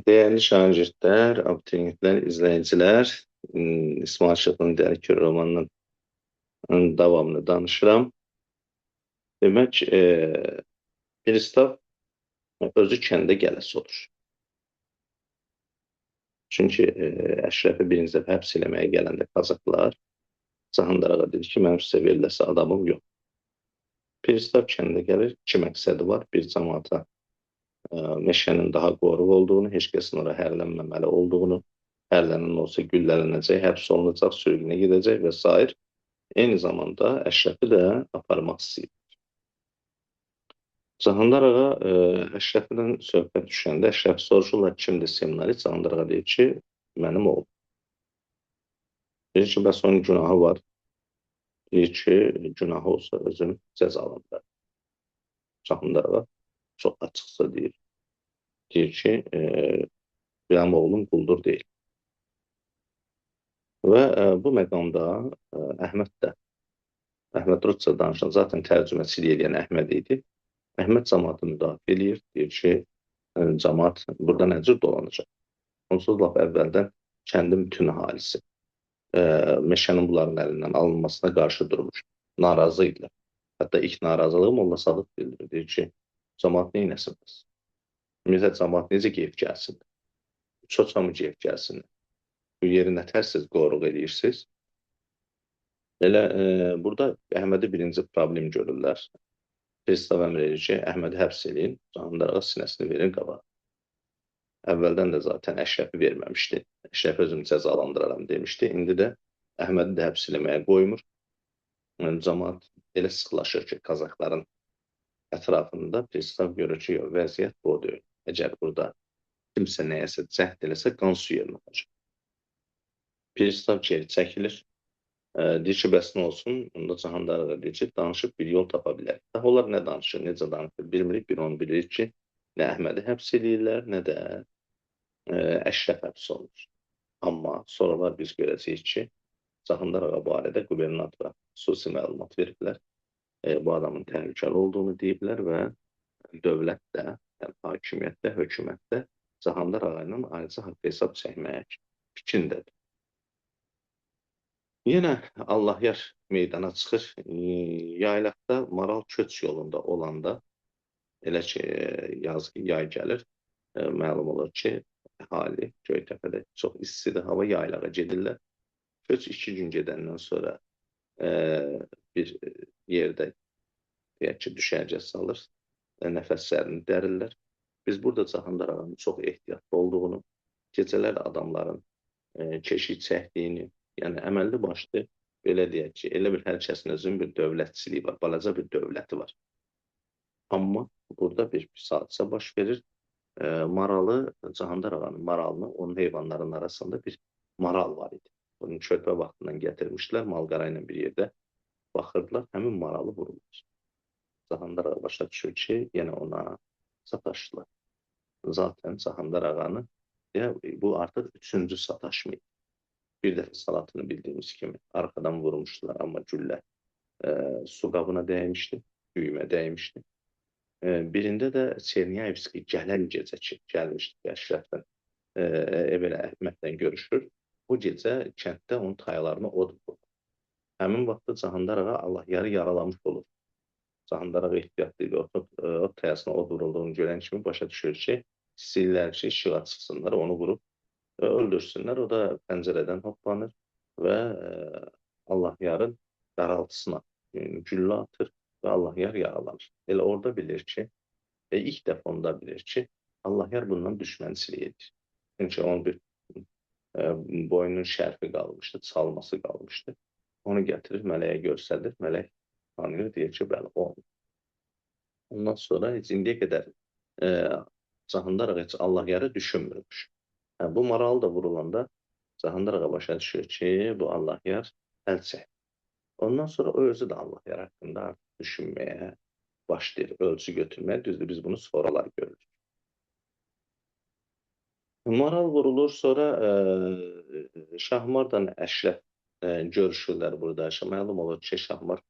Değerli şagirdlər, abituriyentlər, izləyicilər, İsmail Şıxlının Dəli Kür romanının davamını danışıram. Demək, Pristav özü kəndə gələsi olur. Çünki Əşrəfi birinci dəfə həbs eləməyə gələndə Qazaxlar Cahandarağa dedi ki, mənim sizə veriləsi adamım yox. Pristav kəndə gəlir, iki məqsədi var. Bir cəmaata meşənin daha qoruq olduğunu, heç kəsin ora hərlənməməli olduğunu, hərlənən olsa güllələnəcək, həbs olunacaq, sürgünə gedəcək və s. Eyni zamanda Əşrəfi də aparmaq istəyir. Cahandar ağa Əşrəfdən söhbət düşəndə Əşrəf soruşurlar kimdir seminarist. Cahandar ağa deyir ki, mənim oğlum. Deyir ki, bəs onun günahı var. Deyir ki, günahı olsa özüm cəzalandırar. Cahandar ağa çox açıqca deyir. Deyir ki, mənim oğlum quldur deyil. Və bu məqamda Əhməd Rusça danışan, zaten tərcüməçilik edən Əhməd idi. Əhməd cəmaatı müdafiə edir, deyir ki, cəmaat burada nə cür dolanacaq? Onsuz laf əvvəldən kəndin bütün əhalisi meşənin bunların əlindən alınmasına qarşı durmuş, narazı idilər. Hətta ilk narazılığı Molla Sadıq bildirir, deyir ki, cəmaat neynəsin bəs? Ümumiyyətlə, cəmaat necə geyib gəlsin? Çoça mı geyib gəlsin? Bu yeri nə tərsiz qoruq edirsiniz? Elə burada Əhmədi birinci problem görürlər. Pristav əmr edir ki, Əhmədi həbs edin, Cahandar ağa sinəsini verin qabağa. Əvvəldən də zaten Əşrəfi verməmişdi. Əşrəfi özünü cəzalandıraram demişdi. İndi də Əhmədi də həbs eləməyə qoymur. Cəmaat elə sıxlaşır ki, Qazaxların ətrafında Pristav görür ki, vəziyyət bu deyil. Əgər burada kimsə nəyəsə cəhd eləsə, qan su yerinə olacaq. Pristav geri çəkilir. Deyir ki, bəs nə olsun? Onda Cahandar ağa deyir ki, danışıb bir yol tapa bilər. Daha onlar nə danışır, necə danışır bilmirik. Bir onu bilir ki, nə Əhmədi həbs edirlər, nə də Əşrəf həbs olunur. Amma sonralar biz görəcəyik ki, Cahandar ağa barədə qubernatora xüsusi məlumat veriblər. Bu adamın təhlükəli olduğunu deyiblər və dövlətdə, yəni hakimiyyətdə, hökumətdə Cahandar ağa ilə ayrıca haqq hesab çəkməyə fikrindədir. Yenə Allahyar meydana çıxır. Yaylaqda Maral köç yolunda olanda, elə ki, yay gəlir, məlum olur ki, əhali Göytəpədə çox istidir, hava yaylağa gedirlər. Köç 2 gün gedəndən sonra bir yerdə deyək ki, düşərgə salır, nəfəslərini dərirlər. Biz burada Cahandar ağanın çox ehtiyatlı olduğunu, gecələr adamların keşik çəkdiyini, yəni əməlli başlı belə deyək ki, elə bir hər kəsin özünün bir dövlətçiliyi var, balaca bir dövləti var. Amma burada bir hadisə baş verir. Maralı, Cahandar ağanın maralını, onun heyvanların arasında bir maral var idi. Bunu körpə vaxtından gətirmişlər, malqara ilə bir yerdə baxırdılar, həmin maralı vururlar. Cahandar ağa başa düşür ki, yenə ona sataşdılar. Zaten Cahandar ağanı, bu artıq 3-cü sataşma idi. Bir dəfə salatını bildiyimiz kimi arxadan vurmuşdular, amma güllə su qabına dəymişdi, düymə dəymişdi. Birində də Çernyayevski gələn gecə ki, gəlmişdi Əşrəfdən, belə Əhmədlə görüşür. Bu gecə kənddə onun tayalarına od vurur. Həmin vaxtda Cahandar ağa Allahyarı yaralamış olur. Cahandar ağa ehtiyatlı idi, od tayasına od vurulduğunu görən kimi başa düşür ki, istəyirlər ki, işığa çıxsınlar, onu vurub öldürsünlər. O da pəncərədən hoppanır və Allahyarın qaraltısına güllə atır və Allahyar yaralanır. Elə orada bilir ki, ilk dəfə onda bilir ki, Allahyar bundan düşmənçilik edir. Çünki onun bir boynunun şərfi qalmışdı, çalması qalmışdı. Onu gətirir, mələyə göstərir, mələk tanıyır, deyir ki, bəli, o. Ondan sonra heç indiyə qədər Cahandar ağa heç Allahyarı düşünmürmüş. Bu maral da vurulanda Cahandar ağa başa düşür ki, bu Allahyar əl çəkir. Ondan sonra o özü də Allahyar haqqında artıq düşünməyə başlayır, ölçü götürməyə. Düzdür, biz bunu sonralar görürük. Maral vurulur, sonra Şahmarla Əşrəf görüşürlər burada. Məlum olur ki, Şahmar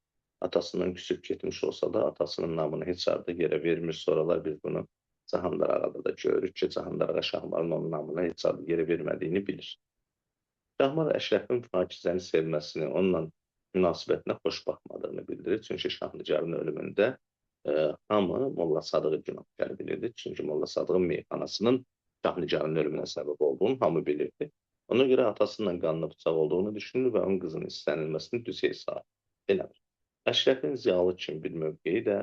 atasından küsüb getmiş olsa da, atasının namını heç arada yerə vermir. Sonralar biz bunu Cahandar Ağada da görürük ki, Cahandar Ağa Şahmarın onun namına heç adı yeri vermədiyini bilir. Şahmar Əşrəfin Pakizəni sevməsini, onunla münasibətinə xoş baxmadığını bildirir. Çünki Şahnicarın ölümündə hamı Molla Sadığı günahkar bilirdi. Çünki Molla Sadığın meyxanasının Şahnicarın ölümünə səbəb olduğunu hamı bilirdi. Ona görə atasının qanlı bıçaq olduğunu düşünür və onun qızının istənilməsini düz hesab eləmir. Əşrəfin ziyalı kimi bir mövqeyi də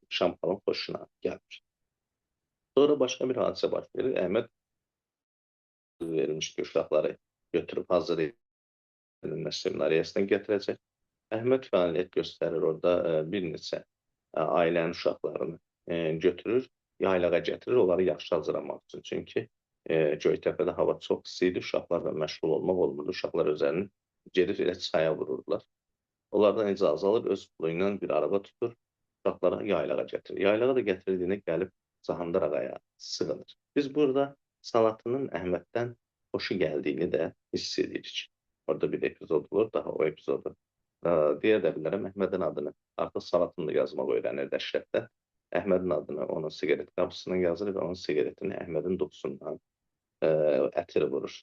Şamxalın xoşuna gəlmir. Sonra başqa bir hadisə baş verir. Əhməd verilmiş ki, uşaqları götürüb hazır edilmə seminariyasına gətirəcək. Əhməd fəaliyyət göstərir orada bir neçə ailənin uşaqlarını götürür, yaylağa gətirir, onları yaxşı hazırlamaq üçün. Çünki Göytəpədə hava çox isti idi, uşaqlarla məşğul olmaq olmurdu. Uşaqlar özlərini gedib elə çaya vururdular. Onlardan icazə alır, öz pulu ilə bir araba tutur, uşaqları yaylağa gətirir. Yaylağa da gətirdiyini gəlib Cahandar Ağaya sığınır. Biz burada Salatının Əhməddən xoşu gəldiyini də hiss edirik. Orada bir epizod olur, daha o epizodu deyə də bilərəm. Əhmədin adını artıq Salatın da yazmaq öyrənirdi Əşrəfdə. Əhmədin adını onun siqaret qapısına yazır və onun siqaretini Əhmədin dokusundan ətiri vurur.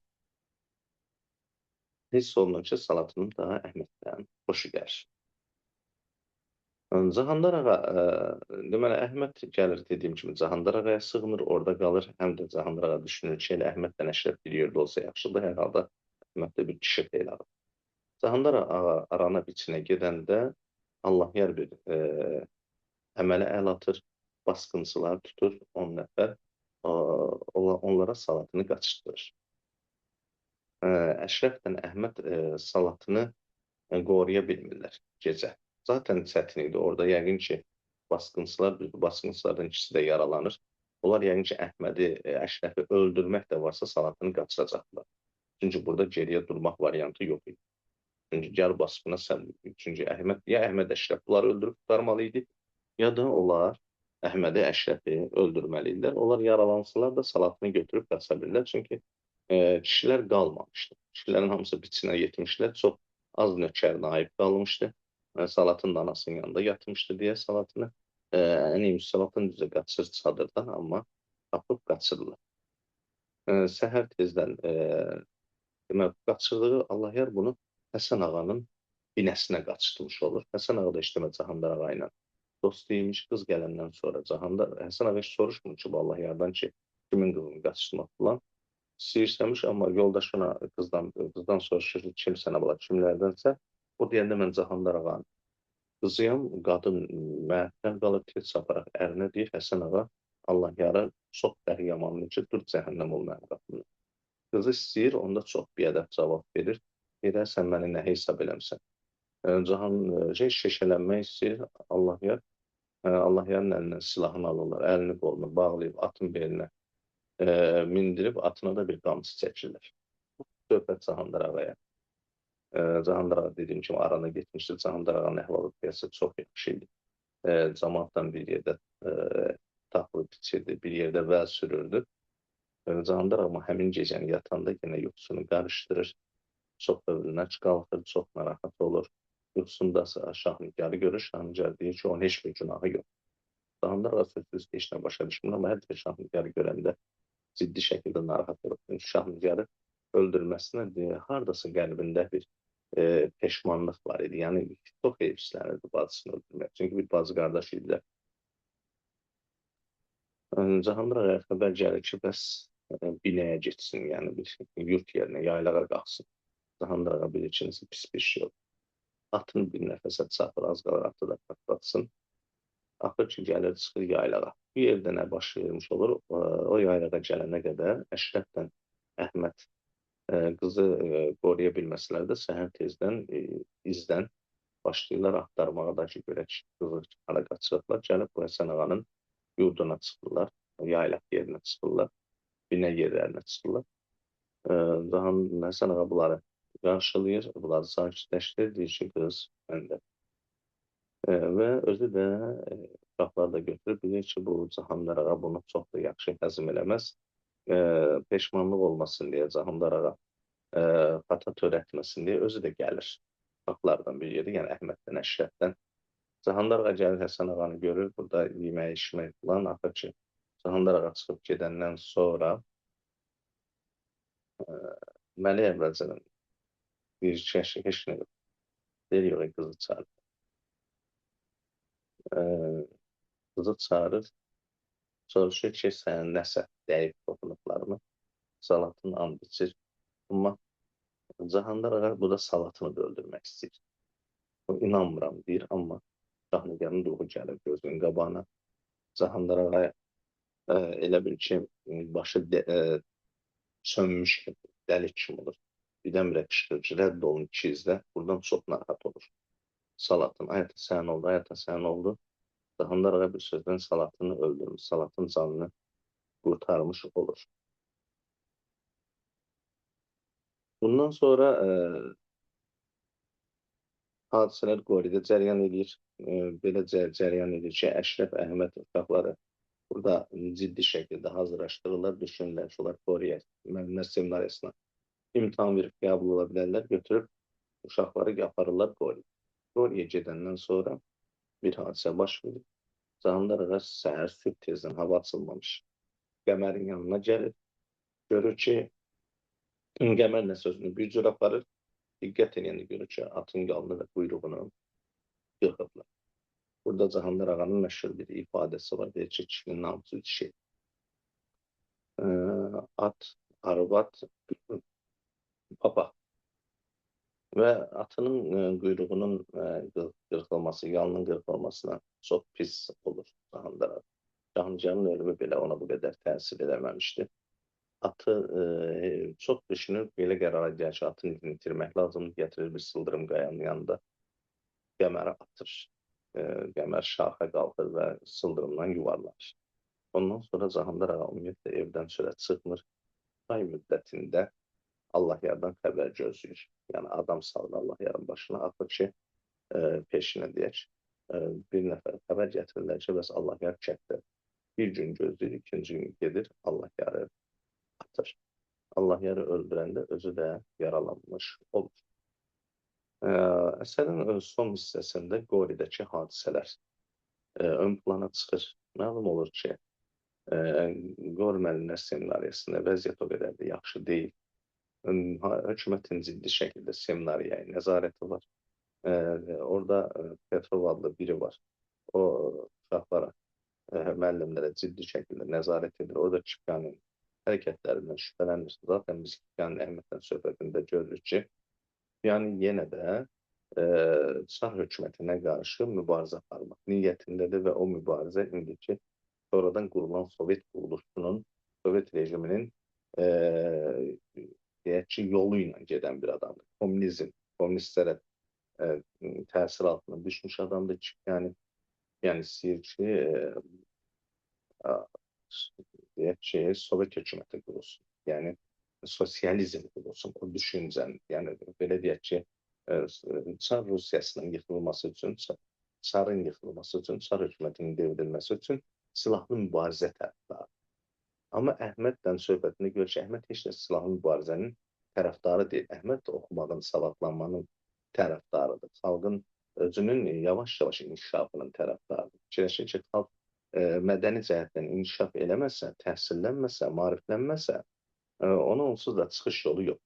Hiss olunur ki, Salatının daha Əhməddən xoşu gəlir. Cahandar Ağa, deməli, Əhməd gəlir, dediyim kimi, Cahandar Ağaya sığınır, orada qalır. Həm də Cahandar Ağa düşünür ki, elə Əhmədlə Əşrəf bir yerdə olsa yaxşıdır, hər halda Əhməddə bir kişi xeyli alır. Cahandar Ağa Arana biçinə gedəndə Allahyar bir əmələ əl atır, basqıncılar tutur, 10 nəfər, onlara Salatını qaçırtdırır. Əşrəflə Əhməd Salatını qoruya bilmirlər gecə. Zaten çətin idi. Orada yəqin ki, basqıncılardan ikisi də yaralanır. Onlar yəqin ki, Əhmədi, Əşrəfi öldürmək də varsa Salatını qaçıracaqlar. Çünki burada geriyə durmaq variantı yox idi. Çünki gəl basqına sən, çünki Əhməd Əşrəf bunları öldürüb tutarmalı idi, ya da onlar Əhmədi Əşrəfi öldürməli idilər. Onlar yaralansılar da Salatını götürüb qaça bilirlər. Çünki kişilər qalmamışdı. Kişilərin hamısı biçinə yetmişlər. Çox az nökər naib qalmışdı. Salatın da anasının yanında yatmışdı deyə Salatını. Salatın düzə qaçır çadırdan, amma tapıb qaçırırlar. Səhər tezdən qaçırdığı Allahyar bunu Həsən Ağanın binəsinə qaçırtmış olur. Həsən Ağa da işləmə Cahandar Ağa ilə dost deyilmiş. Qız gələndən sonra Həsən Ağa heç soruşmur ki, bu Allahyardan ki, kimin qızını qaçırtmaq falan. İstəyirsəmiş, amma yoldaş ona qızdan soruşur ki, kim sənə bala, kimlərdənsə, o deyəndə mən Cahandar Ağanın qızıyam, qadın məhəttəl qalır, tez saparaq ərinə deyir, Həsən Ağa Allahyara çox dəri yamanlı ki, dur cəhənnəm ol mənim qapımda. Qızı istəyir, onda çox biədəb cavab verir. Deyir, sən məni nə hesab eləmsən? Şeşələnmək istəyir Allahyar. Allahyarın əlindən silahını alırlar, əlini qolunu bağlayıb, atın belinə mindirib, atına da bir qamçı çəkirlər. Söhbət Cahandar Ağaya. Cahandar Ağa dediyim kimi arana getmişdir. Cahandar Ağanın əhval-ruhiyyəsi çox yaxşı idi. Cəmaatdan bir yerdə taxılı biçirdi, bir yerdə vəz sürürdü. Cahandar Ağa həmin gecəni yatanda yenə yuxusunu qarışdırır. Çox övlünə qalxır, çox narahat olur. Yuxusunda Şahnigarı görür. Şahnigar deyir ki, onun heç bir günahı yox. Cahandar Ağa sözsüz heç nə başa düşmür, amma hər bir Şahnigarı görəndə ciddi şəkildə narahat olur. Çünki Şahnigarı öldürməsinə haradasa qəlbində bir peşmanlıq var idi. Yəni, çox heyfslənirdi bacısını öldürmək. Çünki bir bacı qardaş idilər. Cahandar Ağaya xəbər gəlir ki, bəs binəyə getsin, yəni bir yurt yerinə, yaylağa qalxsın. Cahandar Ağa bilir ki, pis bir şey olur. Atını bir nəfəsə çapır, az qalır atı da patlatsın. Axır ki, gəlir, çıxır yaylağa. Bir yerdə nə baş vermiş olur, o yaylağa gələnə qədər Əşrəfdən Əhməd qızı qoruya bilməsələr də səhər tezdən izdən başlayırlar axtarmağa da ki, görək qızı hara qaçırırlar. Gəlib bu Həsən Ağanın yurduna çıxırlar, yaylaq yerinə çıxırlar, binə yerlərinə çıxırlar. Həsən Ağa bunları qarşılayır, bunları sakitləşdirir, deyir ki, qız məndə. Və özü də uşaqlar da götürüb, bilir ki, bu Cahandar Ağa bunu çox da yaxşı həzm eləməz. Peşmanlıq olmasın deyə Cahandar Ağa xata törətməsin deyə özü də gəlir uşaqlardan bir yerdə, yəni Əhməddən, Əşrəfdən Cahandar ağa gəlir Həsən ağanı görür, burada yemək, içmək falan. Axır ki, Cahandar ağa çıxıb gedəndən sonra Məlik əvvəlcədən bir heç nə yox. Deyir, yox, qızı çağırır. Qızı çağırır, soruşur ki, sənin nəsə dəyib toxunublarını, salatın and içir. Amma Cahandar ağa bu da salatını da öldürmək istəyir. O, inanmıram deyir, amma Şahnigarın ruhu gəlir gözünün qabağına. Cahandar ağa elə bil ki, başı sönmüş kimi, dəlik kimi olur. Birdən-birə qışqırır ki, rədd olun ikizdə, buradan çox narahat olur. Salatın, həyata sənin oldu, həyata sənin oldu. Cahandar ağa bir sözdən salatını öldürmüş, salatın canını qurtarmış olur. Bundan sonra hadisələr Qoridə cəryan edir. Belə cəryan edir ki, Əşrəf Əhməd uşaqları burada ciddi şəkildə hazırlaşdırırlar, düşünürlər ki, onlar Qoriyə müəllimlər seminariyasına imtahan verib qəbul ola bilərlər, götürüb uşaqları aparırlar Qoriyə. Qoriyə gedəndən sonra bir hadisə baş verir. Cahandar ağa səhər sübh tezdən hava açılmamış Qəmərin yanına gəlir. Görür ki, Qəmər nə sözünü bir cür aparır. Diqqət edəndə görür ki, atın qalını və quyruğunu yıxıblar. Burada Cahandar ağanın məşhur bir ifadəsi var. Deyir ki, kişinin namusu dişi. At, arvad, papa. Və atının quyruğunun qırxılması, yalının qırxılmasına çox pis olur Cahandar ağa. Cahandarın ölümü belə ona bu qədər təsir eləməmişdi. Atı çox düşünür, belə qərara gəlir ki, atın izini itirmək lazımdır, gətirir bir sıldırım qayanın yanında Qəməri atır. Qəmər şaxa qalxır və sıldırımdan yuvarlanır. Ondan sonra Cahandar ağa ümumiyyətlə evdən çölə çıxmır. Ay müddətində Allah yardan xəbər gözləyir. Yəni adam salır Allah yarın başına. Axır ki, peşinə deyək, bir nəfər xəbər gətirirlər ki, bəs Allah yar çəkdir. Bir gün gözləyir, ikinci gün gedir, Allah yarı atır. Allah yarı öldürəndə özü də yaralanmış olur. Əsərin son hissəsində Qoridəki hadisələr ön plana çıxır. Məlum olur ki, Qori müəllimlər seminariyasında vəziyyət o qədər də yaxşı deyil. Hökumətin ciddi şəkildə seminariyaya nəzarəti var. Orada Petrov adlı biri var. O uşaqlara, müəllimlərə ciddi şəkildə nəzarət edir. Orada Kipkanın hərəkətlərindən şübhələnir. Zaten biz Kipkanın Əhməddən söhbətində görürük ki, yəni yenə də Çar hökumətinə qarşı mübarizə aparmaq niyyətindədir və o mübarizə indiki sonradan qurulan Sovet quruluşunun, Sovet rejiminin deyək ki, yolu ilə gedən bir adamdır. Kommunizm, kommunistlərə təsir altına düşmüş adamdır ki, yəni istəyir ki, deyək ki, Sovet hökuməti qurulsun. Yəni sosializm qurulsun, o düşüncəni, yəni belə deyək ki, Çar Rusiyasının yıxılması üçün, Çarın yıxılması üçün, Çar hökumətinin devrilməsi üçün silahlı mübarizə tərəfdarı. Amma Əhməddən söhbətini görür ki, Əhməd heç də silahlı mübarizənin tərəfdarı deyil. Əhməd də oxumağın, savadlanmanın tərəfdarıdır. Xalqın özünün yavaş-yavaş inkişafının tərəfdarıdır. Fikirləşir ki, xalq mədəni cəhətdən inkişaf eləməsə, təhsillənməsə, maariflənməsə, ona onsuz da çıxış yolu yox.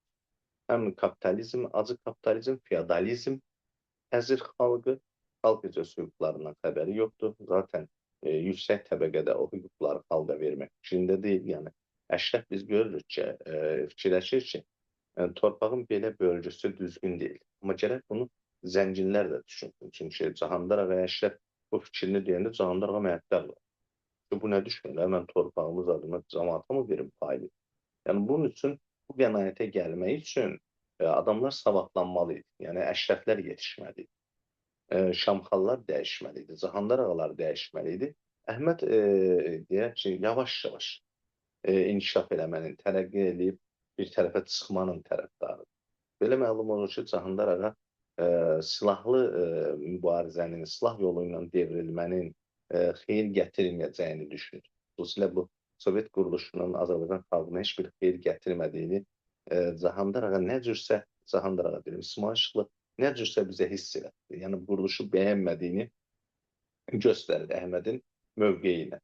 Həm kapitalizm, acı kapitalizm, feodalizm əzir xalqı, xalq öz hüquqlarından xəbəri yoxdur. Zaten yüksək təbəqədə o hüquqları xalqa vermək fikrində deyil. Yəni, Əşrəf biz görürük ki, fikirləşir ki, torpağın belə bölgüsü düzgün deyil. Amma gərək bunu zənginlər də düşünsün. Çünki Cahandar ağa Əşrəf bu fikrini deyəndə Cahandar ağa məəttəl olur. Bu nə düşünür? Mən torpağımız adına cəmaata mı verim paylı? Yəni, bunun üçün bu qənaətə gəlmək üçün adamlar savadlanmalı idi. Yəni, əşrəflər yetişməli idi. Şamxallar dəyişməli idi. Cahandar ağalar dəyişməli idi. Əhməd deyək ki, yavaş-yavaş inkişaf eləmənin, tərəqqi edib bir tərəfə çıxmanın tərəfdarıdır. Belə məlum olur ki, Cahandar ağa silahlı mübarizənin, silah yolu ilə devrilmənin xeyir gətirməyəcəyini düşünür. Xüsusilə bu Sovet quruluşunun Azərbaycan xalqına heç bir xeyir gətirmədiyini Cahandar ağa nə cürsə, Cahandar ağa deyim, İsmayıl Şıxlı nə cürsə bizə hiss elətdi. Yəni, quruluşu bəyənmədiyini göstərir Əhmədin mövqeyini.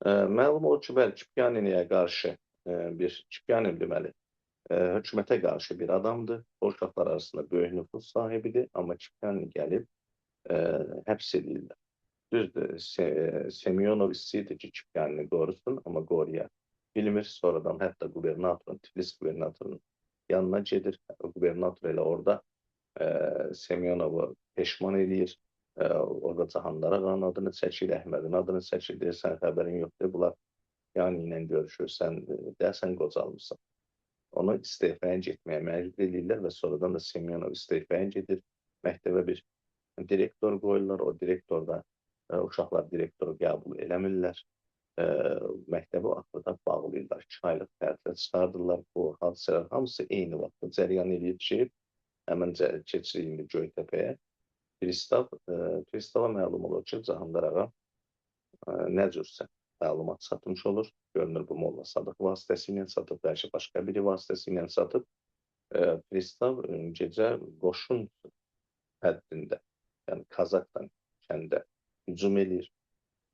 Məlum olur ki, bəli, Kipyaniniyə qarşı Kipyanin deməli, hökumətə qarşı bir adamdır. O uşaqlar arasında böyük nüfuz sahibidir, amma Kipyanin gəlib həbs edirlər. Düzdür, Semyonov istəyirdi ki, Kipyanini qorusun, amma qoruya bilmir. Sonradan hətta Tiflis qubernatorunun yanına gedir. Qubernator elə orada Semyonovu peşman edir. Orada Cahandar ağanın adını çəkir, Əhmədin adını çəkir, deyir, sən xəbərin yoxdur, bunlar yani ilə görüşür, sən deyərsən qocalmısan. Onu istefaya getməyə məcbur edirlər və sonradan da Semyonov istefaya gedir. Məktəbə bir direktor qoyurlar, o direktor da uşaqlar direktoru qəbul eləmirlər. Məktəbi axırda bağlayırlar, 2 aylıq tətilə çıxardırlar. Bu hadisələr hamısı eyni vaxtda cəryan edir ki, həmən keçir indi Göytəpəyə. Pristava məlum olur ki, Cahandar ağa nə cürsə məlumat satmış olur. Görünür bu Molla Sadıq vasitəsilə satıb, bəlkə başqa biri vasitəsilə satıb. Pristav gecə qoşun həddində, yəni Kazakdan kəndə hücum edir.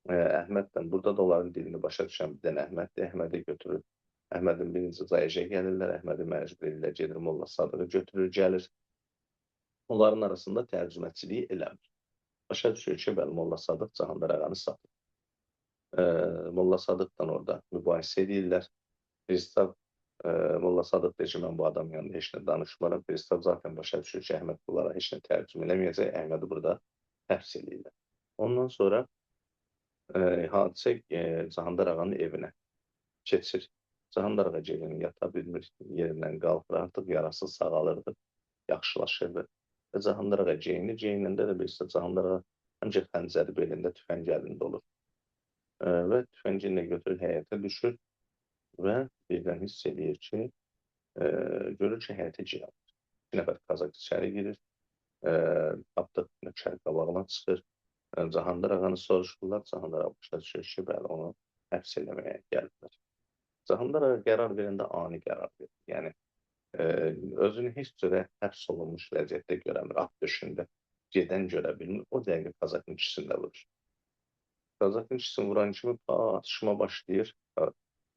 Əhməddən, burada da onların dilini başa düşən bir dənə Əhməddir, Əhmədi götürür. Əhmədin birinci Zayəcə gəlirlər, Əhmədi məcbur edirlər, gedir Molla Sadığı götürür, gəlir. Onların arasında tərcüməçiliyi eləmir. Başa düşür ki, bəli, Molla Sadıq Cahandar ağanı satır. Molla Sadıqdan orada mübahisə edirlər. Pristav Molla Sadıq deyir ki, mən bu adam yanında heç nə danışmaram. Pristav zaten başa düşür ki, Əhməd bunlara heç nə tərcümə eləməyəcək, Əhmədi burada həbs edirlər. Ondan sonra hadisə Cahandar ağanın evinə keçir. Cahandar ağa gelin yata bilmir, yerindən qalxır, artıq yarası sağalırdı, yaxşılaşırdı. Və Cahandar ağa geyinəndə də bilirsə, Cahandar ağa həmcə xəncəri belində, tüfəng əlində olur. Və tüfəngi ilə götürür, həyətə düşür və birdən hiss edir ki, görür ki, həyətə girir. 2 nəfər Kazak içəri girir, tapdıq nökər qabağına çıxır. Cahandar ağanı soruşurlar, Cahandar ağa başa düşür ki, bəli, onu həbs eləməyə gəlirlər. Cahandar ağa qərar verəndə ani qərar verir. Yəni, özünü heç cürə həbs olunmuş vəziyyətdə görəmir, at döşündə gedən görə bilmir. O dəqiqə Kazakın ikisində vurur. Kazakın ikisini vuran kimi atışma başlayır.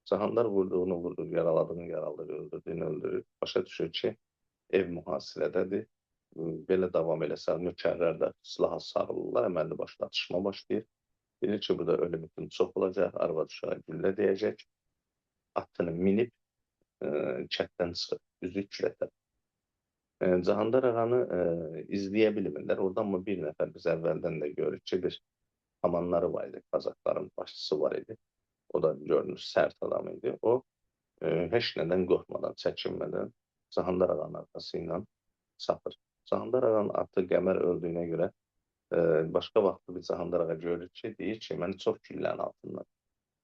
Cahandar vurduğunu vurdur, yaraladığını yaraladır, öldürdüyünü öldürür. Başa düşür ki, ev mühasirədədir. Belə davam eləsə, nökərlər də silaha sarılırlar, əməlli başlı atışma başlayır. Bilir ki, burada ölüm hüküm çox olacaq, arvad uşağa güllə deyəcək. Atını minib kətdən çıxır, üzü külətə. Cahandar ağanı izləyə bilmirlər. Oradan mı bir nəfər biz əvvəldən də görürük ki, bir hamanları var idi, Kazakların başçısı var idi. O da görünür sərt adam idi. O heç nədən qorxmadan, çəkinmədən Cahandar ağanın arxası ilə sapır. Cahandar ağanın atı Qəmər öldüyünə görə başqa vaxtda bir Cahandar ağa görür ki, deyir ki, məni çox güllənin altından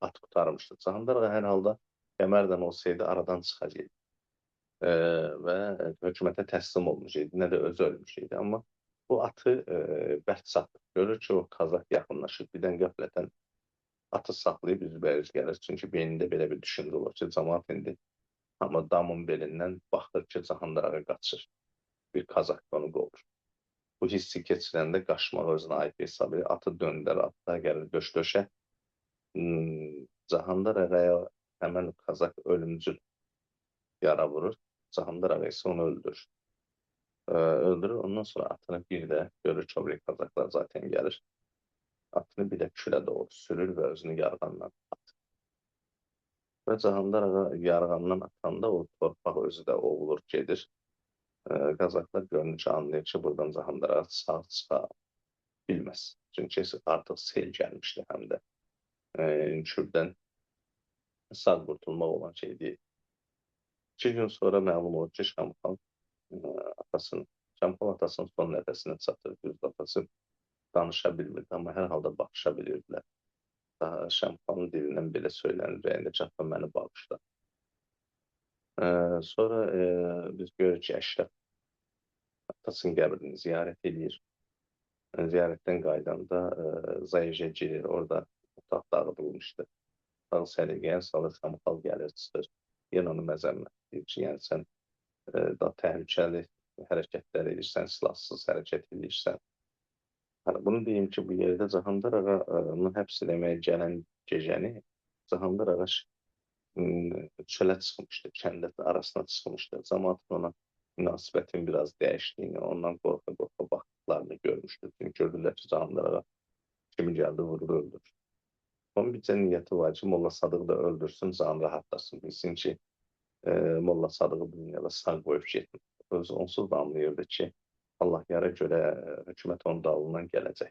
at qutarmışdı. Cahandar ağa hər halda Qəmərdən olsaydı aradan çıxacaqdı və hökumətə təslim olmayacaqdı, nə də özü ölmüşydü. Amma bu atı bərk satır. Görür ki, o Kazak yaxınlaşır, birdən qəflətən atı saxlayıb üzbəüz gəlir. Çünki beynində belə bir düşüncə olur ki, cəmaət indi amma damın belindən baxır ki, Cahandar ağa qaçır. Bir Kazak onu qovur. Bu hissi keçirəndə qaçmağı özünə aid hesab edir. Atı döndər, atlar gəlir döş-döşə. Cahandar ağaya həmən Kazak ölümcül yara vurur. Cahandar ağa isə onu öldürür. Öldürür, ondan sonra atını bir də görür ki, o Kazaklar zaten gəlir. Atını bir də külə doğru sürür və özünü yarğandan atır. Və Cahandar ağa yarğandan atanda o torpaq özü də ovulur, gedir. Kazaklar görünür ki, anlayır ki, buradan Cahandar ağa sağ çıxa bilməz. Çünki artıq sel gəlmişdi həm də. Kürdən sağ qurtulmaq olan şey deyil. 2 gün sonra məlum olur ki, Şamxal atasının son nəfəsini çatır. Düz atası danışa bilmirdi, amma hər halda baxışa bilirdilər. Şamxalın dilindən belə söylənir, rəyində çatma məni bağışla. Sonra biz görürük ki, Əşrəf atasının qəbrini ziyarət edir. Ziyarətdən qaydanda Zayəcə girir, orada otaq dağıdılmışdı. Dağ səliqəyə salır, Şamxal gəlir, çıxır. Yenə onu məzəmmət edir ki, yəni sən daha təhlükəli hərəkətlər edirsən, silahsız hərəkət edirsən. Hani bunu deyim ki, bu yerdə Cahanlar ağanı həbs eləməyə gələn gecəni Cahanlar ağa çölə çıxmışdı, kəndə arasına çıxmışdı. Camaatın ona münasibətin biraz dəyişdiyini, ondan qorxa-qorxa baxdıqlarını görmüşdü. Çünki gördülər ki, Cahanlar ağa kimi gəldi, vurdu, öldürdü. Onun bircə niyyəti var ki, Molla Sadığı da öldürsün, canı rahatlasın. Bilsin ki, Molla Sadığı bu dünyada sağ qoyub getmir. Özü onsuz da anlayırdı ki, Allah yara görə hökumət onun dalından gələcək.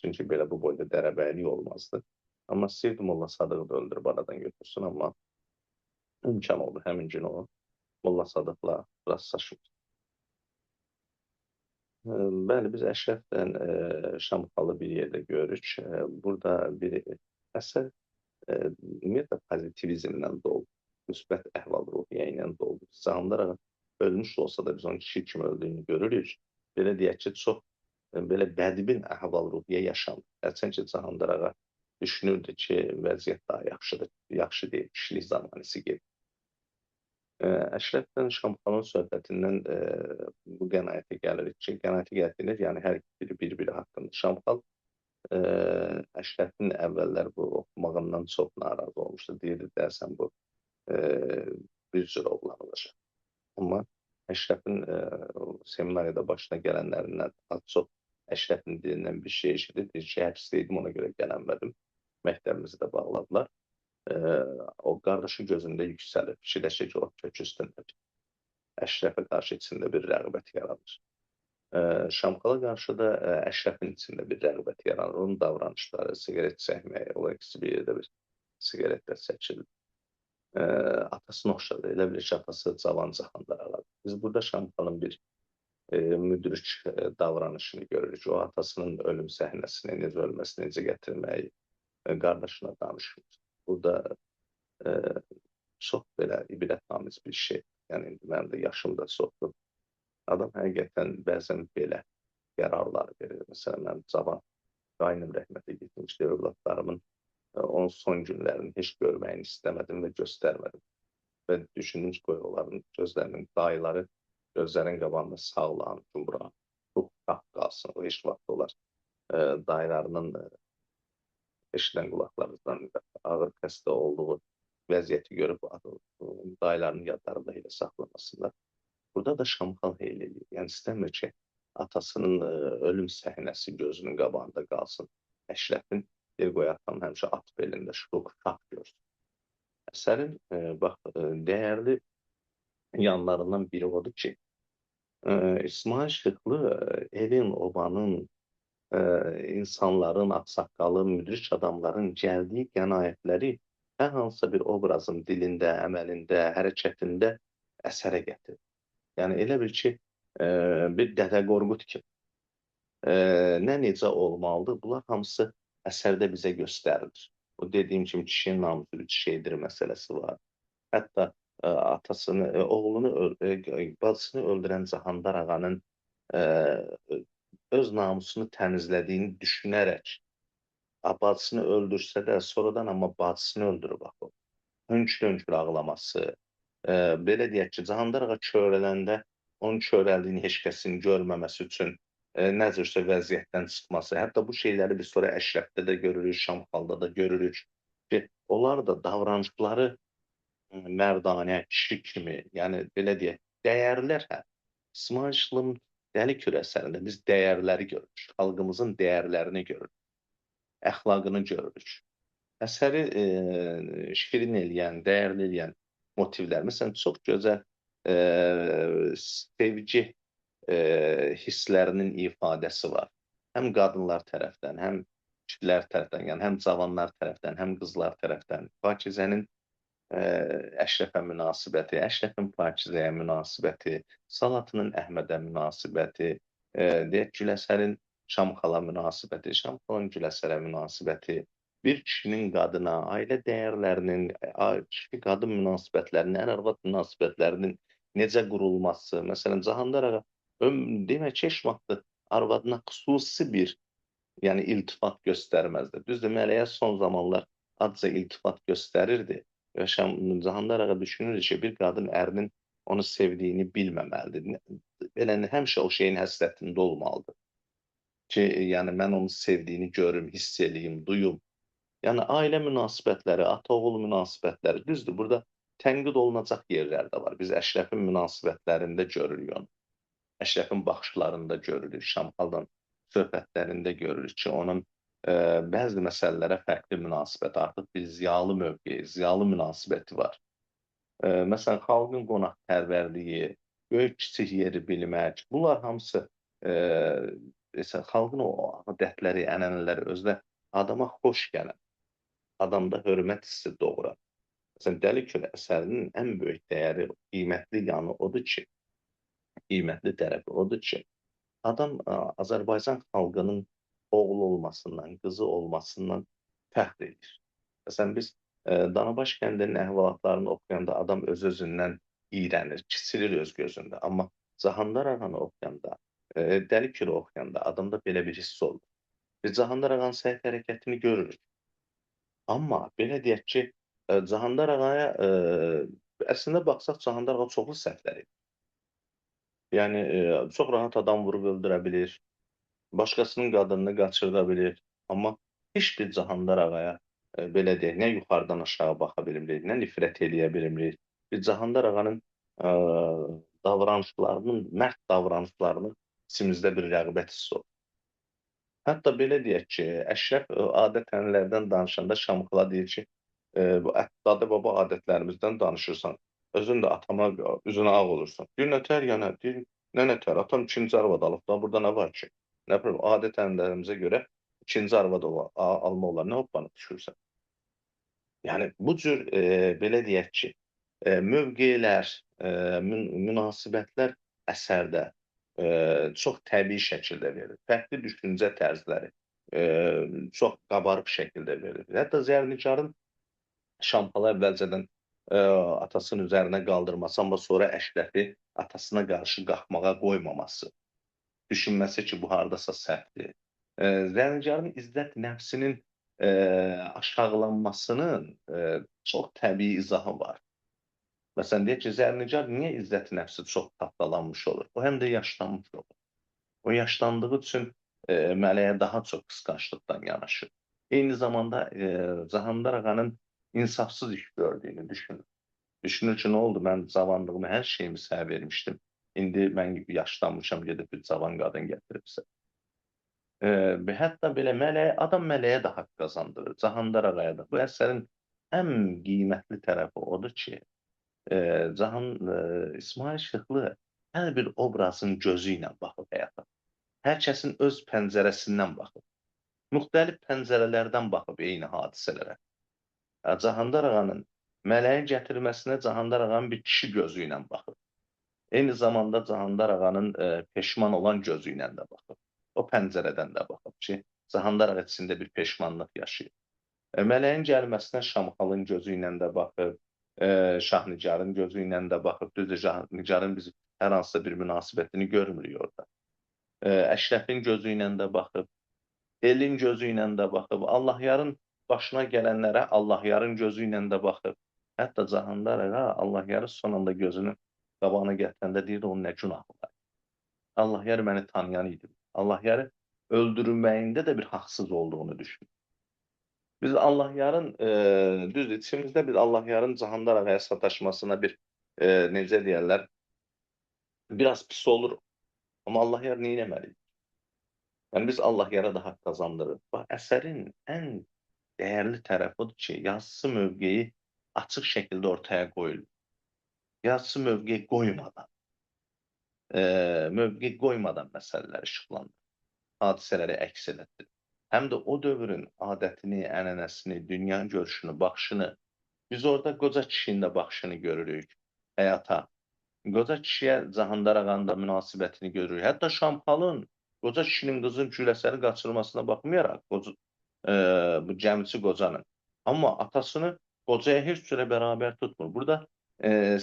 Çünki belə bu boyda dərəbəylik olmazdı. Amma istəyirdi Molla Sadığı da öldürüb aradan götürsün, amma imkan oldu həmin gün o Molla Sadıqla rastlaşıb. Bəli, biz Əşrəflə Şamxalı bir yerdə görürük. Burada bir əsər ümumiyyətlə pozitivizmlə dolu, müsbət əhval-ruhiyyə ilə dolu. Cahanlar ağa ölmüş olsa da biz onun kişi kimi öldüyünü görürük. Belə deyək ki, çox belə bədbin əhval-ruhiyyə yaşanır. Hərçənd ki, Cahanlar ağa düşünürdü ki, vəziyyət daha yaxşıdır, yaxşı deyil, kişilik zamanısı gedir. Əşrəflə Şamxalın söhbətindən bu qənaətə gəlirik ki, qənaətə gətirir, yəni hər biri bir-biri haqqında. Şamxal Əşrəfin əvvəllər bu oxumağından çox narazı olmuşdu. Deyirdi, deyəsən bu bir cür oğlan olacaq. Amma Əşrəfin seminariyada başına gələnlərindən az çox Əşrəfin dilindən bir şey eşidir. Deyir ki, həbsdəydim, ona görə gələnmədim. Məktəbimizi də bağladılar. O qardaşı gözündə yüksəlir. Fikirləşir ki, o kök üstündür. Əşrəfə qarşı içində bir rəğbət yaranır. Şamxala qarşı da Əşrəfin içində bir rəğbət yaranır. Onun davranışları, siqaret çəkməyi, o ikisi bir yerdə bir siqaretlər çəkilir. Atasına oxşadır. Elə bilir ki, atası cavan Cahanlar ağadır. Biz burada Şamxalın bir müdrik davranışını görürük. O atasının ölüm səhnəsini, necə ölməsini necə gətirməyi qardaşına danışmır. Burada çox belə ibrətamiz bir şey. Yəni, mənim də yaşım da çoxdur. Adam həqiqətən bəzən belə qərarlar verir. Məsələn, mən cavan qaynım rəhmətə getmişdi, övladlarımın onun son günlərini heç görməyini istəmədim və göstərmədim. Və düşündüm ki, qoy onların gözlərinin dayıları gözlərin qabağında sağlam, cumra, ruh qalsın. O heç vaxt olar dayılarının eşidən qulaqlarından ağır xəstə olduğu vəziyyəti görüb dayılarının yadlarında elə saxlamasınlar. Burada da Şamxal heyl edir. Yəni istəmir ki, atasının ölüm səhnəsi gözünün qabağında qalsın. Əşrəfin bir qoy atam həmişə at belində şuq görsün. Əsərin bax, dəyərli yanlarından biri odur ki, İsmail Şıxlı elin, obanın, insanların, ağsaqqalı, müdrik adamların gəldiyi qənaətləri hər hansısa bir obrazın dilində, əməlində, hərəkətində əsərə gətirir. Yəni, elə bil ki, bir Dədə Qorqud kimi. Nə necə olmalıdır? Bunlar hamısı əsərdə bizə göstərilir. O dediyim kimi, kişinin namusu bir şeydir məsələsi var. Hətta atasını, oğlunu, bacısını öldürən Cahanlar ağanın öz namusunu təmizlədiyini düşünərək bacısını öldürsə də, sonradan amma bacısını öldürüb axı. Hönkür-hönkür ağlaması, belə deyək ki, Cahanlar ağa kövrələndə onun kövrəldiyini heç kəsin görməməsi üçün nə cürsə vəziyyətdən çıxması, hətta bu şeyləri biz sonra Əşrəfdə də görürük, Şamxalda da görürük ki, onlar da davranışları mərdanə, kişi kimi, yəni belə deyək, dəyərlər İsmail Şıxlının Dəli Kür əsərində biz dəyərləri görürük, xalqımızın dəyərlərini görürük, əxlaqını görürük. Əsəri şirin eləyən, dəyərli eləyən motivlər, məsələn, çox gözəl sevgi hisslərinin ifadəsi var. Həm qadınlar tərəfdən, həm kişilər tərəfdən, yəni həm cavanlar tərəfdən, həm qızlar tərəfdən. Pakizənin Əşrəfə münasibəti, Əşrəfin Pakizəyə münasibəti, Salatının Əhmədə münasibəti, deyək Güləsərin Şamxala münasibəti, Şamxalın Güləsərə münasibəti, bir kişinin qadına, ailə dəyərlərinin, kişi-qadın münasibətlərinin, ər-arvad münasibətlərinin necə qurulması, məsələn, Cahanlar ağa demək ki, heç vaxt arvadına xüsusi bir iltifat göstərməzdi. Düzdür, Mələyə son zamanlar azca iltifat göstərirdi və Cahanlar ağa düşünürdü ki, bir qadın ərinin onu sevdiyini bilməməlidir. Həmişə o şeyin həsrətində olmalıdır. ki, yəni mən onu sevdiyini görüm, hiss eləyim, duyum. Yəni ailə münasibətləri, ata-oğul münasibətləri, düzdür, burada tənqid olunacaq yerlər də var. Biz Əşrəfin münasibətlərində görürük onu. Əşrəfin baxışlarında görürük, Şamxal'dan söhbətlərində görürük ki, onun bəzi məsələlərə fərqli münasibət, artıq bir ziyalı mövqeyi, ziyalı münasibəti var. Məsələn, xalqın qonaqpərvərliyi, böyük-kiçik yeri bilmək, bunlar hamısı məsələn, xalqın o adətləri, ənənələri özdə adama xoş gələn, adamda hörmət hissi doğuran. Məsələn, Dəli Kölə əsərinin ən böyük dəyəri, qiymətli yanı odur ki, qiymətli tərəfi odur ki, adam Azərbaycan xalqının oğlu olmasından, qızı olmasından fəxr edir. Məsələn, biz Danabaş kəndinin əhvalatlarını oxuyanda adam öz-özündən iyrənir, kiçilir öz gözündə. Amma Cahandar ağanı oxuyanda, Dəli Kürü oxuyanda adamda belə bir hiss olur. Biz Cahandar ağanın səhv hərəkətini görürük. Amma belə deyək ki, Cahandar ağaya əslində baxsaq Cahandar ağa çoxlu səhvlər edir. Yəni çox rahat adam vurub öldürə bilir, başqasının qadınını qaçırda bilir. Amma heç bir Cahandar ağaya belə deyək, nə yuxarıdan aşağı baxa bilmirik, nə nifrət eləyə bilmirik. Bir Cahandar ağanın davranışlarının, mərd davranışlarının içimizdə bir rəğbət hissi olur. Hətta belə deyək ki, Əşrəf adət-ənənələrdən danışanda Şamxıla deyir ki, bu dadə baba adətlərimizdən danışırsan, özün də atama üzünə ağ olursan. Deyir, nətər yəni? Deyir, nə nətər? Atam ikinci arvad alıb da, burada nə var ki? Nə bilim, adət-ənənələrimizə görə ikinci arvad alma olar, nə hoppanıb düşürsən? Yəni bu cür belə deyək ki, mövqelər, münasibətlər əsərdə çox təbii şəkildə verilir. Fərqli düşüncə tərzləri çox qabarıq şəkildə verilir. Hətta Zərnicarın Şamxalı əvvəlcədən atasının üzərinə qaldırması, amma sonra Əşrəfi atasına qarşı qalxmağa qoymaması, düşünməsi ki, bu hardasa səhvdir. Zərnicarın izzət nəfsinin aşağılanmasının çox təbii izahı var. Məsələn, deyək ki, Zərnicar niyə izzət nəfsi çox tapdalanmış olur? O həm də yaşlanmış olur. O yaşlandığı üçün mələyə daha çox qısqanclıqdan yanaşır. Eyni zamanda Cahandar ağanın insafsız iş gördüyünü düşünür. Düşünür ki, nə oldu? Mən cavanlığımı, hər şeyimi sənə vermişdim. İndi mən yaşlanmışam, gedib bir cavan qadın gətiribsə. Hətta belə adam mələyə də haqq qazandırır, Cahandar ağaya da. Bu əsərin ən qiymətli tərəfi odur ki, İsmail Şıxlı hər bir obrazın gözü ilə baxıb həyata. Hər kəsin öz pəncərəsindən baxıb. Müxtəlif pəncərələrdən baxıb eyni hadisələrə. Cahandar ağanın mələyin gətirməsinə Cahandar ağanın bir kişi gözü ilə baxıb. Eyni zamanda Cahandar ağanın peşman olan gözü ilə də baxıb. O pəncərədən də baxıb ki, Cahandar ağa içində bir peşmanlıq yaşayır. Mələyin gəlməsinə Şamxalın gözü ilə də baxıb, Şahnicarın gözü ilə də baxıb. Düzdür, Şahnicarın biz hər hansısa bir münasibətini görmürük orada. Əşrəfin gözü ilə də baxıb, elin gözü ilə də baxıb, Allahyarın başına gələnlərə Allahyarın gözü ilə də baxıb. Hətta Cahandar ağa Allahyarı son anda gözünün qabağına gətirəndə deyir, onun nə günahı var? Allahyar məni tanıyan idi. Allahyarı öldürülməyində də bir haqsız olduğunu düşünür. Biz Allahyarın, düzdür, içimizdə biz Allahyarın Cahandar ağaya sataşmasına bir, necə deyərlər, biraz pis oluruq. Amma Allahyar neynəməlidir? Yəni, biz Allahyara da haqq qazandırırıq. Bax, əsərin ən dəyərli tərəfi odur ki, yazısı mövqeyi açıq şəkildə ortaya qoyulur. Yazısı mövqeyi qoymadan məsələləri işıqlandır, hadisələri əks elətdirir. Həm də o dövrün adətini, ənənəsini, dünya görüşünü, baxışını, biz orada qoca kişinin də baxışını görürük həyata. Qoca kişiyə Cahandar ağanın da münasibətini görürük. Hətta Şamxalın qoca kişinin qızın Güləsəri qaçırmasına baxmayaraq, bu gəmiçi qocanın. Amma atasını qocaya heç cürə bərabər tutmur. Burada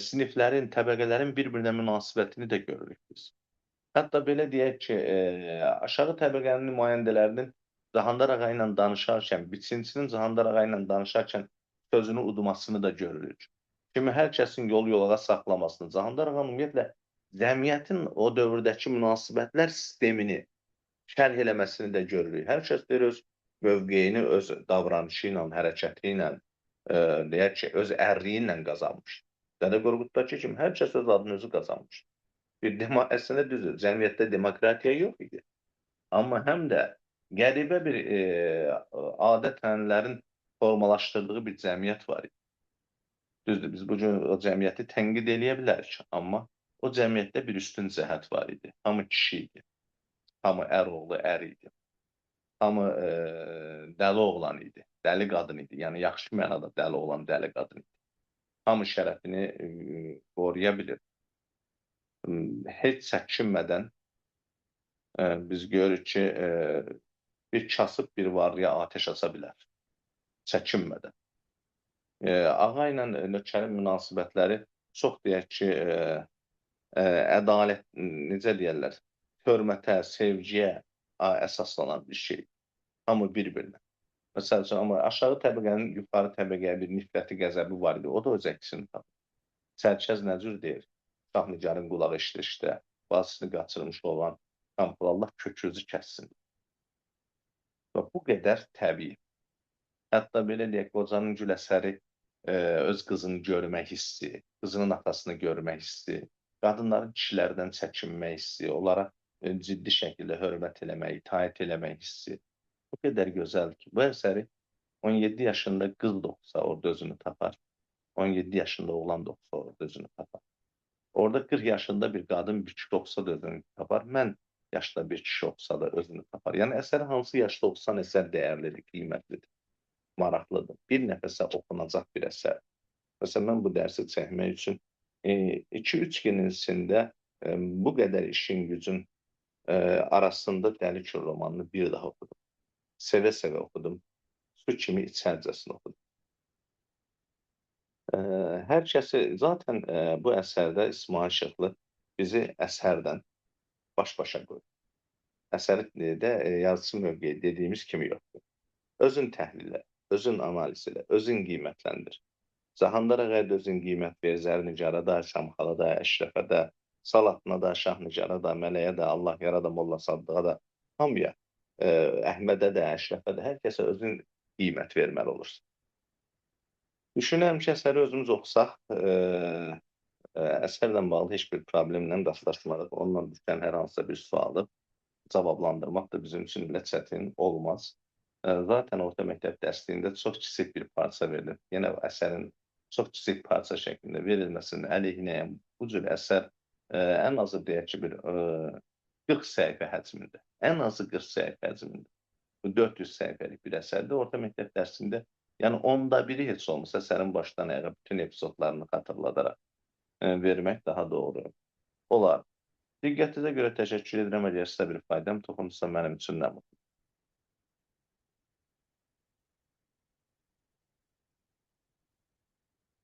siniflərin, təbəqələrin bir-birinə münasibətini də görürük biz. Hətta belə deyək ki, aşağı təbəqənin nümayəndələrinin Cahandar ağa ilə danışarkən, biçinçinin Cahandar ağa ilə danışarkən sözünü udmasını da görürük. Kimi hər kəsin yol yolağa saxlamasını, Cahandar ağa ümumiyyətlə cəmiyyətin o dövrdəki münasibətlər sistemini şərh eləməsini də görürük. Hər kəs deyir öz mövqeyini öz davranışı ilə, hərəkəti ilə, deyək ki, öz ərliyi ilə qazanmış. Dədə Qorquddakı kimi hər kəs öz adını özü qazanmış. Əslində düzdür, cəmiyyətdə demokratiya yox idi. Amma həm də qəribə bir adət-ənənələrin formalaşdırdığı bir cəmiyyət var idi. Düzdür, biz bu gün o cəmiyyəti tənqid eləyə bilərik, amma o cəmiyyətdə bir üstün cəhət var idi. Hamı kişi idi, hamı oğlu ər idi, hamı dəli oğlan idi, dəli qadın idi. Yəni, yaxşı mənada dəli oğlan, dəli qadın idi. Hamı şərəfini qoruya bilir. Heç çəkinmədən biz görürük ki, bir kasıb bir varlıya atəş aça bilər. Çəkinmədən. Ağa ilə nökərin münasibətləri çox deyək ki, ədalət, necə deyərlər, hörmətə, sevgiyə əsaslanan bir şey. Hamı bir-birinə. Məsəl üçün, amma aşağı təbəqənin yuxarı təbəqəyə bir nifrəti, qəzəbi var idi. O da öz əksini tapır. Sərkəz nə cür deyir? Şahnigarın qulağı eşitişdə, bacısını qaçırmış olan Qampol Allah kökünüzü kəssin. Və bu qədər təbii. Hətta belə deyək, qocanın gül əsəri öz qızını görmək hissi, qızının atasını görmək hissi, qadınların kişilərdən çəkinmək hissi, onlara ciddi şəkildə hörmət eləmək, itaət eləmək hissi bu qədər gözəldir ki, bu əsəri 17 yaşında qız da oxusa orada özünü tapar, 17 yaşında oğlan da oxusa orada özünü tapar. Orada 40 yaşında bir qadın bir kişi oxusa da özünü tapar, mən yaşda bir kişi oxusa da özünü tapar. Yəni əsəri hansı yaşda oxusan əsər dəyərlidir, qiymətlidir, maraqlıdır. Bir nəfəsə oxunacaq bir əsər. Məsələn, mən bu dərsi çəkmək üçün 2-3 günün içində bu qədər işin gücün arasında Dəli Kür romanını bir daha oxudum. Sevə-sevə oxudum. Su kimi içərcəsinə oxudum. Hər kəsi, zaten bu əsərdə İsmail Şıxlı bizi əsərdən baş-başa qoyur. Əsərdə yazıçı mövqeyi dediyimiz kimi yoxdur. Özün təhlil elə, özün analiz elə, özün qiymətləndir. Cahandar Ağaya da özün qiymət ver, Zərnicara da, Şamxala da, Əşrəfə də, Salatına da, Şahnicara da, Mələyə də, Allah yarada, Molla Saddığa da, hamıya, Əhmədə də, Əşrəfə də, hər kəsə özün qiymət verməli olursun. Düşünürəm ki, əsəri özümüz oxusaq, əsərlə bağlı heç bir problemlə rastlaşmarıq. Onunla düşən hər hansısa bir sualı cavablandırmaq da bizim üçün belə çətin olmaz. Zaten orta məktəb dərsliyində çox kiçik bir parça verilir. Yenə əsərin çox kiçik parça şəklində verilməsinin əleyhinəyəm. Bu cür əsər ən azı deyək ki, bir 40 səhifə həcmində. Ən azı 40 səhifə həcmində. Bu 400 səhifəlik bir əsərdə orta məktəb dərsində, yəni 1/10 heç olmasa əsərin başdan ayağa bütün epizodlarını xatırladaraq vermək daha doğru olar. Diqqətinizə görə təşəkkür edirəm. Əgər sizə bir faydam toxunursa mənim üçün nə mutlu.